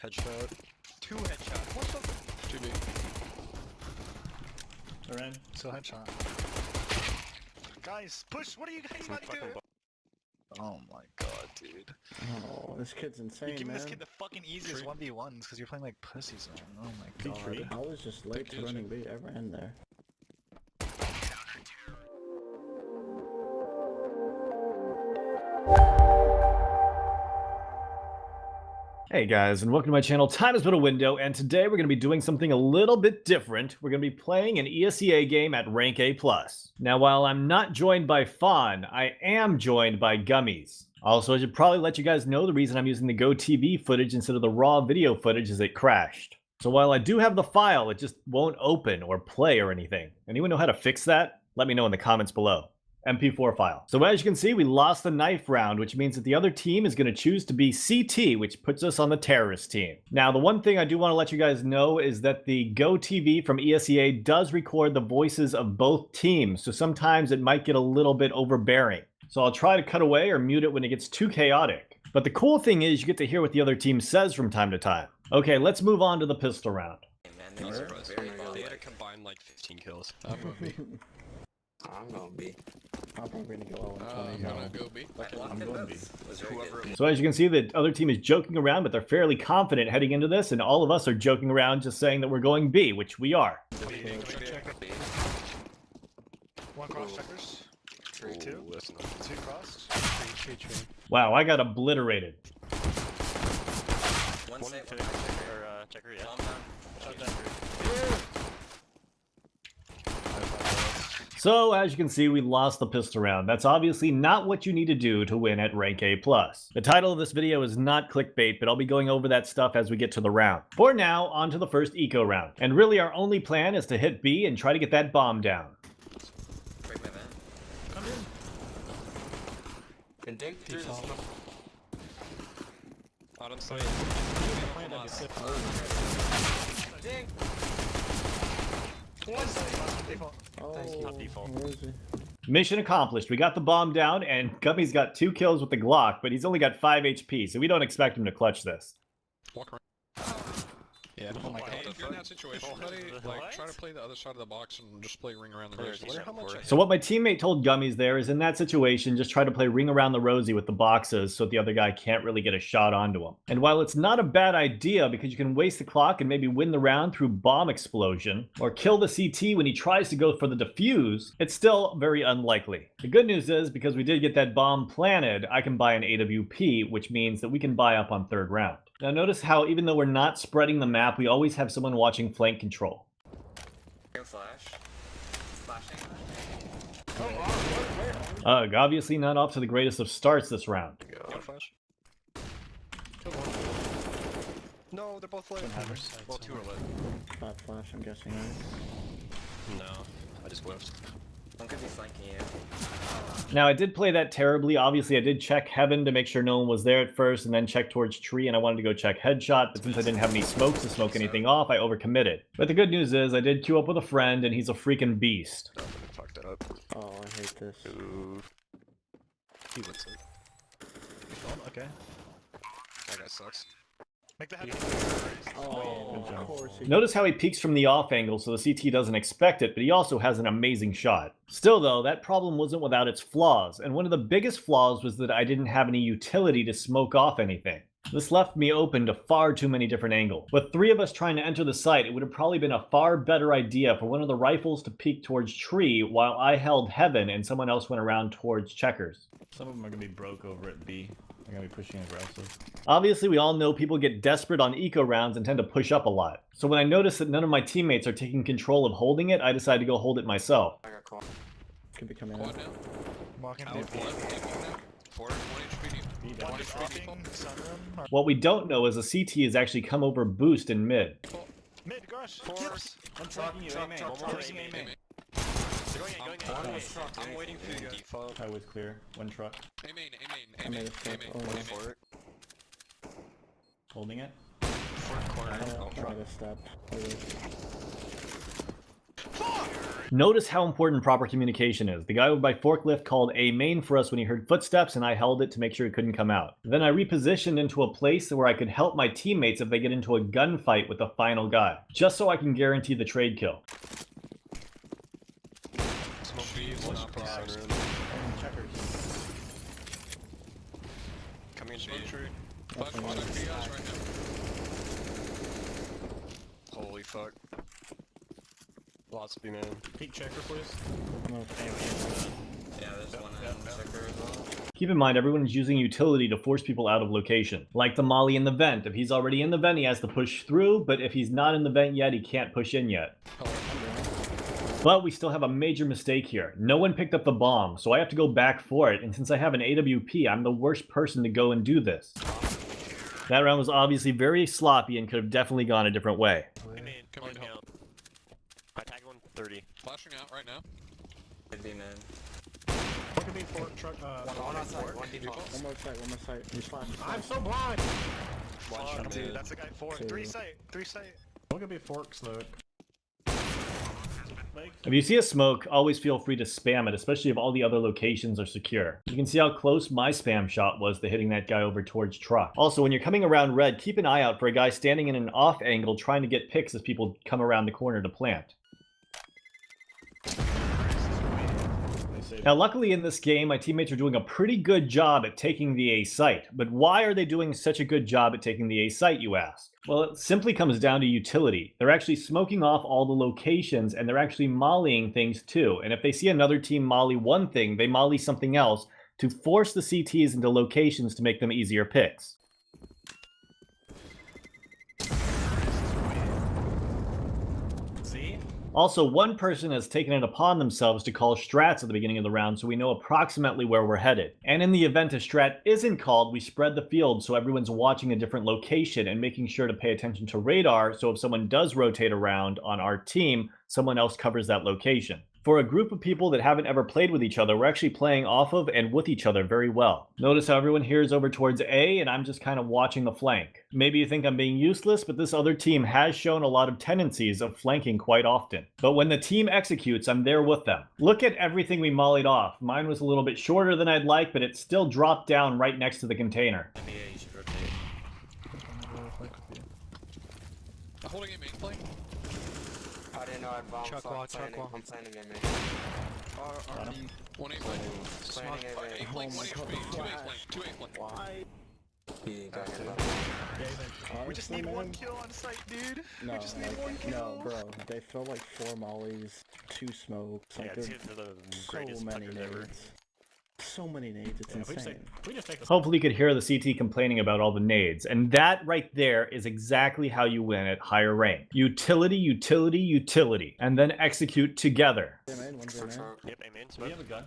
Headshot. 2 headshot. What the? 2B. They're in. Still headshot. Guys, push! What are you guys about to do? Oh my god, dude. Oh, this kid's insane, You're giving man. this kid the fucking easiest 1v1s because you're playing like pussies, man. Oh my god. I was just late to running B. I ran there. Hey guys, and welcome to my channel. Time has been a window, and today we're going to be doing something a little bit different. We're going to be playing an ESEA game at rank A+. Now, while I'm not joined by Fawn, I am joined by Gummies. Also, I should probably let you guys know the reason I'm using the GoTV footage instead of the raw video footage is it crashed. So while I do have the file, it just won't open or play or anything. Anyone know how to fix that? Let me know in the comments below. MP4 file. So as you can see, we lost the knife round, which means that the other team is going to choose to be CT, which puts us on the terrorist team. Now, the one thing I do want to let you guys know is that the GoTV from ESEA does record the voices of both teams, so sometimes it might get a little bit overbearing. So I'll try to cut away or mute it when it gets too chaotic. But the cool thing is you get to hear what the other team says from time to time. Okay, let's move on to the pistol round. They had a combined like 15 kills. I'm gonna be. I'm gonna be. I'm probably gonna go I'm gonna go B. I'm going B. So as you can see, the other team is joking around, but they're fairly confident heading into this, and all of us are joking around just saying that we're going B, which we are. One cross checkers. 3, 2. 2 cross. 3. Wow, I got obliterated. One checker, yeah. So, as you can see, we lost the pistol round. That's obviously not what you need to do to win at rank A+. The title of this video is not clickbait, but I'll be going over that stuff as we get to the round. For now, on to the first eco round. And really our only plan is to hit B and try to get that bomb down. Break my van. Come in. Can dig through this. Out on site. Dig. Oh, default. where is he? Mission accomplished. We got the bomb down, and Gummy's got 2 kills with the Glock, but he's only got 5 HP, so we don't expect him to clutch this. Walk around. Yeah. Oh my god. If you're in that situation, buddy, like, try to play the other side of the box and just play ring around the rosy. So what my teammate told Gummies there is in that situation, just try to play ring around the rosy with the boxes so the other guy can't really get a shot onto him. And while it's not a bad idea because you can waste the clock and maybe win the round through bomb explosion, or kill the CT when he tries to go for the defuse, it's still very unlikely. The good news is, because we did get that bomb planted, I can buy an AWP, which means that we can buy up on 3rd round. Now notice how even though we're not spreading the map, we always have someone watching flank control. Flash. Flashing. Ugh, obviously not off to the greatest of starts this round. Go flash. No, they're both lit. Well, 2 are lit. 5 flash, I'm guessing, right? No, I just whiffed. One could be flanking you. Now I did play that terribly. Obviously I did check heaven to make sure no one was there at first and then check towards tree, and I wanted to go check headshot, but since I didn't have any smokes to smoke anything off, I overcommitted. But the good news is I did queue up with a friend and he's a freaking beast. Oh, I fucked that up. Oh, I hate this. Ooh. He looks like. Okay. That guy sucks. Make the head. Oh, of course he... Notice how he peeks from the off angle so the CT doesn't expect it, but he also has an amazing shot. Still though, that problem wasn't without its flaws, and one of the biggest flaws was that I didn't have any utility to smoke off anything. This left me open to far too many different angles. With 3 of us trying to enter the site, it would have probably been a far better idea for one of the rifles to peek towards tree while I held heaven and someone else went around towards checkers. Some of them are gonna be broke over at B. They're gonna be pushing aggressive. Obviously, we all know people get desperate on eco rounds and tend to push up a lot. So when I noticed that none of my teammates are taking control of holding it, I decided to go hold it myself. I got caught. Could be coming Quad out. now. Walking Out deep. left, deep now. 1 HP deep. One 1 is HP deep. dropping. Sunroom. What we don't know is a CT has actually come over boost in mid. Mid, garage. Force. I'm tracking you, aim. Aim. Going. I'm waiting for you, default. I was clear. 1 truck. Aim. I made a step. Oh, Waiting for it. Holding it. Corner. I Oh, tried a step. Notice how important proper communication is. The guy by forklift called A main for us when he heard footsteps, and I held it to make sure he couldn't come out. Then I repositioned into a place where I could help my teammates if they get into a gunfight with the final guy, just so I can guarantee the trade kill. Smoke B is not progress. Coming in Smoke B. tree. Flash one on B guys right now. Holy fuck. Lots of B man. Peek checker, please. Yeah, there's one in checker as well. Keep in mind, everyone is using utility to force people out of location. Like the molly in the vent. If he's already in the vent, he has to push through, but if he's not in the vent yet, he can't push in yet. But we still have a major mistake here. No one picked up the bomb, so I have to go back for it, and since I have an AWP, I'm the worst person to go and do this. That round was obviously very sloppy and could have definitely gone a different way. Come in, help. I tagged 130. Flashing out right now. Could be man. Look at me, fork truck. One outside, one default. One more site. He's flashing. I'm so blind! One shot, dude. That's a guy 4. Two. 3 site. 3 site. Look at me, fork smoke. If you see a smoke, always feel free to spam it, especially if all the other locations are secure. You can see how close my spam shot was to hitting that guy over towards truck. Also, when you're coming around red, keep an eye out for a guy standing in an off angle trying to get picks as people come around the corner to plant. Now, luckily in this game, my teammates are doing a pretty good job at taking the A site. But why are they doing such a good job at taking the A site, you ask? Well, it simply comes down to utility. They're actually smoking off all the locations, and they're actually mollying things too. And if they see another team molly one thing, they molly something else to force the CTs into locations to make them easier picks. Also, one person has taken it upon themselves to call strats at the beginning of the round, so we know approximately where we're headed. And in the event a strat isn't called, we spread the field so everyone's watching a different location and making sure to pay attention to radar, so if someone does rotate around on our team, someone else covers that location. For a group of people that haven't ever played with each other, we're actually playing off of and with each other very well. Notice how everyone here is over towards A, and I'm just kind of watching the flank. Maybe you think I'm being useless, but this other team has shown a lot of tendencies of flanking quite often. But when the team executes, I'm there with them. Look at everything we mollied off. Mine was a little bit shorter than I'd like, but it still dropped down right next to the container. Yeah, you should rotate. I'm holding a main flank. I didn't know I'd bomb. Chuck so wall, I'm planning. chuck wall. I'm planning it, man. One A flank. Planning it, A man. flank, 1 HP. 2 A flank. 2 A flank. Why? He got hit. We just need 1 kill on site, dude. No, We just need like, 1 kill. no, bro. They feel like 4 mollies, 2 smokes. Like, there's so many nades. So many nades, it's insane. Hopefully you could hear the CT complaining about all the nades, and that right there is exactly how you win at higher rank. Utility, utility, utility, and then execute together. Hey, man, one's in there. Yep, amen. Do we have a gun?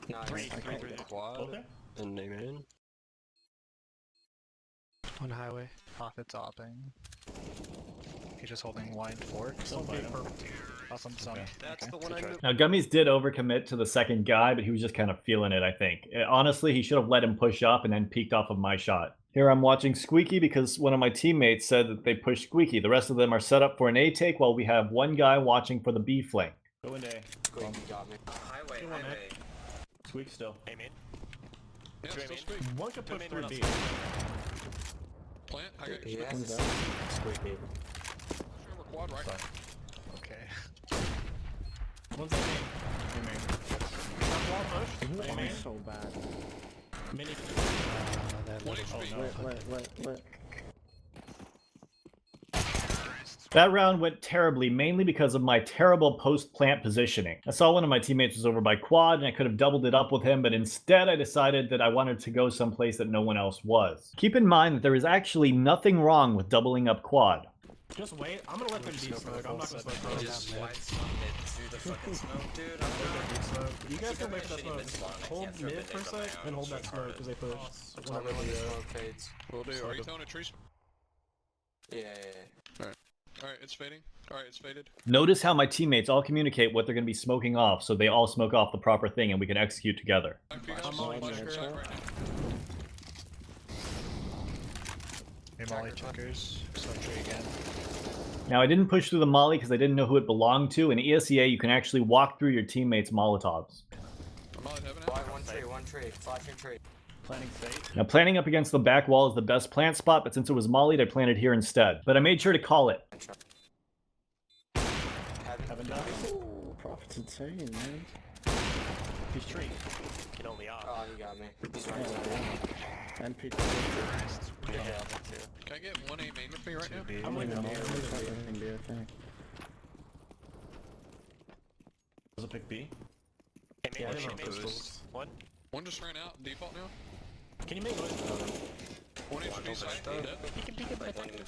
Nice. I can't. Both there? And amen. On highway. Profit's opping. He's just holding wide fork. Awesome zone. That's the one I knew. Now, Gummies did overcommit to the second guy, but he was just kind of feeling it, I think. Honestly, he should have let him push up and then peeked off of my shot. Here I'm watching Squeaky because one of my teammates said that they pushed Squeaky. The rest of them are set up for an A take while we have one guy watching for the B flank. Go into A. Squeaky got me. Highway, Come on, highway. Squeak still. Amen. Yeah, Two A still main. speak. One could push through B. Plant. I got you. Yeah. Sure, One's out. Squeaky. we're quad right. Okay. One's in A. Wall push. Ooh, Amen. I'm so bad. Mini. That One little HP. Lit. That round went terribly, mainly because of my terrible post-plant positioning. I saw one of my teammates was over by quad, and I could have doubled it up with him, but instead I decided that I wanted to go someplace that no one else was. Keep in mind that there is actually nothing wrong with doubling up quad. Just wait. I'm gonna let them be smoke. I'm not gonna smoke Bro, bro. just wide smoke mid through the fucking smoke, dude. I'm You guys can wait for that shitty smoke. mid-spawn, I Hold can't throw mid mid for a nades on my sec own, and hold that it's smoke retarded. because they push. Tell me when the smoke fades. Will do. Are you throwing a tree? Yeah. Alright, it's fading. Alright, it's faded. Notice how my teammates all communicate what they're going to be smoking off, so they all smoke off the proper thing and we can execute together. Back to you guys. I'm on Flashing there, side bro. right now. Hey, Molly checkers. So tree again. Now, I didn't push through the molly because I didn't know who it belonged to. In ESEA, you can actually walk through your teammates' Molotovs. One tree. Flashing tree. Planning safe. Now, planting up against the back wall is the best plant spot, but since it was mollied, I planted here instead. But I made sure to call it. Heaven down. Ooh, Prophet's insane, man. He's tree. Get only off. Oh, he got me. He's right Yeah, and Pete. Yeah, Can I get 1A main with me right now? B. I'm leaving I here. think. Does it pick B? Yeah, Push I on know. pistols. One. One just ran out. Default now. Can you make noise? 1 HP side. Dead.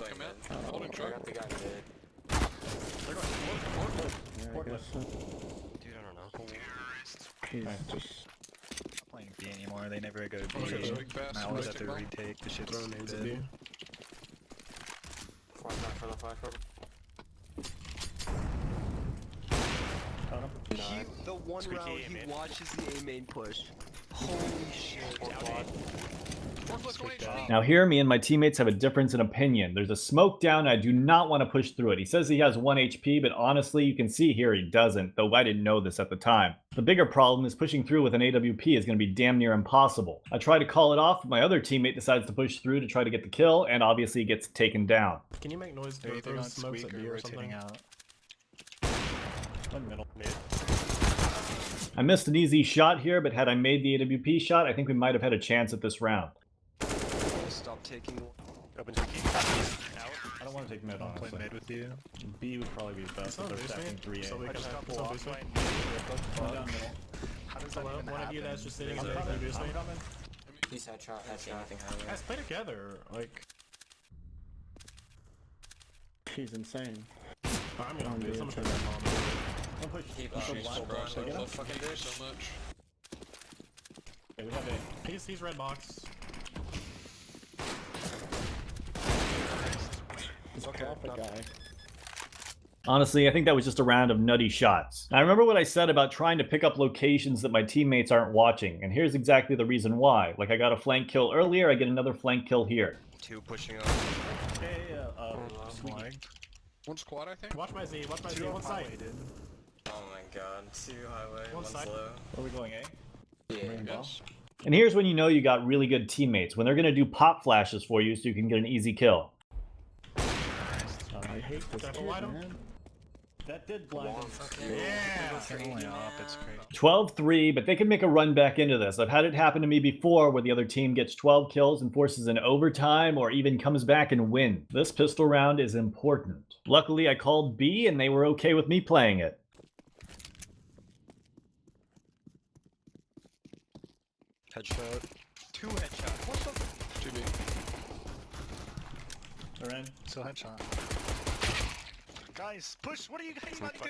Come out. Holding I truck. got the guy mid. Yeah, I guess so. Dude, I don't know. He's Nice. just... Not playing B anymore. They never go Oh, B. shit, big pass. I always have Mystic to bomb. retake the shit. Throwing names at B. Flash for the. Got him. The one Squeaky round A he main. watches the A main push. Holy shit. Forklift 1 HP. Now here, me and my teammates have a difference in opinion. There's a smoke down, I do not want to push through it. He says he has 1 HP, but honestly, you can see here he doesn't, though I didn't know this at the time. The bigger problem is pushing through with an AWP is going to be damn near impossible. I try to call it off, but my other teammate decides to push through to try to get the kill, and obviously gets taken down. Can you make noise They're to either throw on smokes squeak at or B or rotating something? out. One middle. Mid. I missed an easy shot here, but had I made the AWP shot, I think we might have had a chance at this round. Stop taking. Open squeaky. Out. I don't want to take mid I'll play honestly. mid with you. B would probably be best It's if not they're boost stacking me, 3A. so we I can just got pull off boost line. One down middle. How does that Hello, even one of you happen? guys just sitting Is there. it- I'm Boost me. coming. He's headshot. Guys, play together. Like, He's insane. I'm gonna On do the something. inside. Don't push. Keep Push pushing. the blind. Bro, so Get I him. love Fucking fucking bitch. so much. Okay, we have A. He's red box. He's a prophet guy. Honestly, I think that was just a round of nutty shots. Now, I remember what I said about trying to pick up locations that my teammates aren't watching, and here's exactly the reason why. Like, I got a flank kill earlier, I get another flank kill here. 2 pushing up. Hey, Flagged. One squad, I think. Watch my Z. Watch my Z. Two One on side. highway, dude. Oh my god. 2 highway. One 1 side. slow. are we going A? Yeah. Yes. And here's when you know you got really good teammates, when they're gonna do pop flashes for you so you can get an easy kill. I hate this Careful, kid, Lido. man. That did blind him. Yeah. They're only up, it's great. 12-3, but they can make a run back into this. I've had it happen to me before where the other team gets 12 kills and forces an overtime or even comes back and wins. This pistol round is important. Luckily, I called B and they were okay with me playing it. Headshot. 2 headshot. What the? 2B. They're in. Still headshot. Guys, push! What are you guys about to do?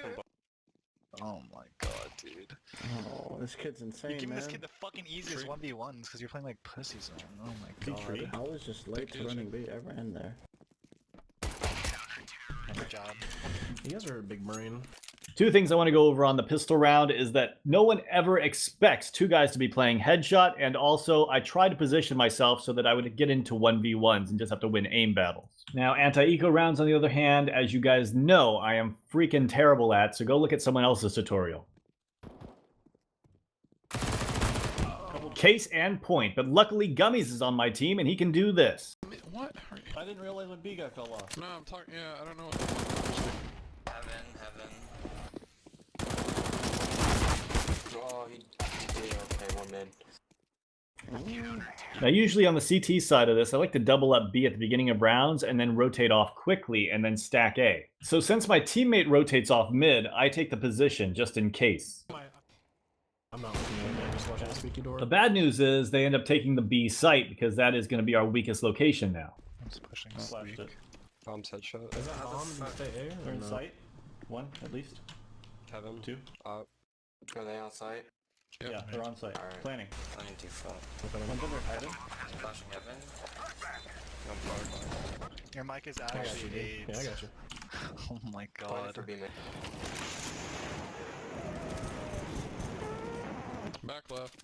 Oh my god, dude. Oh, this kid's You're insane, giving man. this kid the fucking easiest 1v1s because you're playing like pussies on. Oh my god. tree. I was just late to running B. I ran there. Good job. You guys are a big marine. Two things I want to go over on the pistol round is that no one ever expects two guys to be playing headshot, and also I try to position myself so that I would get into 1v1s and just have to win aim battles. Now, anti-eco rounds, on the other hand, as you guys know, I am freaking terrible at, so go look at someone else's tutorial. Case and point, but luckily Gummies is on my team and he can do this. What? Are you... I didn't realize when B got fell off. No, I'm talking. Yeah, I don't know what the fuck. Heaven. Oh, he did okay. 1 mid. Now, usually on the CT side of this, I like to double up B at the beginning of rounds and then rotate off quickly and then stack A. So since my teammate rotates off mid, I take the position just in case. I'm not looking at it. I'm just watching the squeaky door. The bad news is they end up taking the B site because that is going to be our weakest location now. I'm just pushing Flashed squeak. it. Bomb's headshot. Is that bomb in the stay A They're or in no? sight. One, at least. Heaven. 2. Are they outside? Yep. Yeah, they're on site. Alright. Planning. I need to fuck. One's under heaven. Flashing heaven. No far. Your mic is I got you, actually dude. AIDS. Yeah, I got you. Oh my Planning god. for B mid. Back left.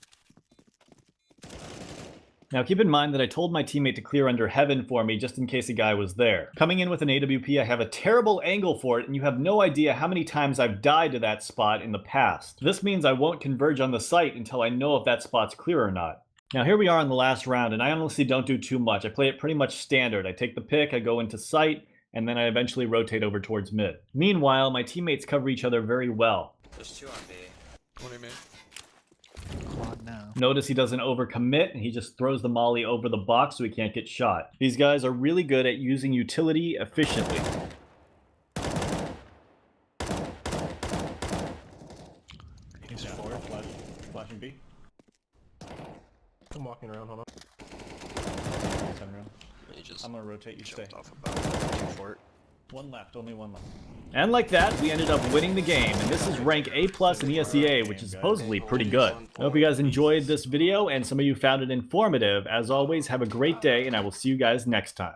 Now keep in mind that I told my teammate to clear under heaven for me just in case a guy was there. Coming in with an AWP, I have a terrible angle for it, and you have no idea how many times I've died to that spot in the past. This means I won't converge on the site until I know if that spot's clear or not. Now here we are in the last round, and I honestly don't do too much. I play it pretty much standard. I take the pick, I go into sight, and then I eventually rotate over towards mid. Meanwhile, my teammates cover each other very well. There's 2 on B. What do you mean? Quad now. Notice he doesn't overcommit, and he just throws the molly over the box so he can't get shot. These guys are really good at using utility efficiently. He's Yeah, forward. Flashing B. I'm walking around, hold on. Center round. He just I'm gonna rotate, you stay. jumped off about 2 fort. One left, only one left. And like that, we ended up winning the game, and this is rank A+ in ESEA, which is supposedly pretty good. I hope you guys enjoyed this video, and some of you found it informative. As always, have a great day, and I will see you guys next time.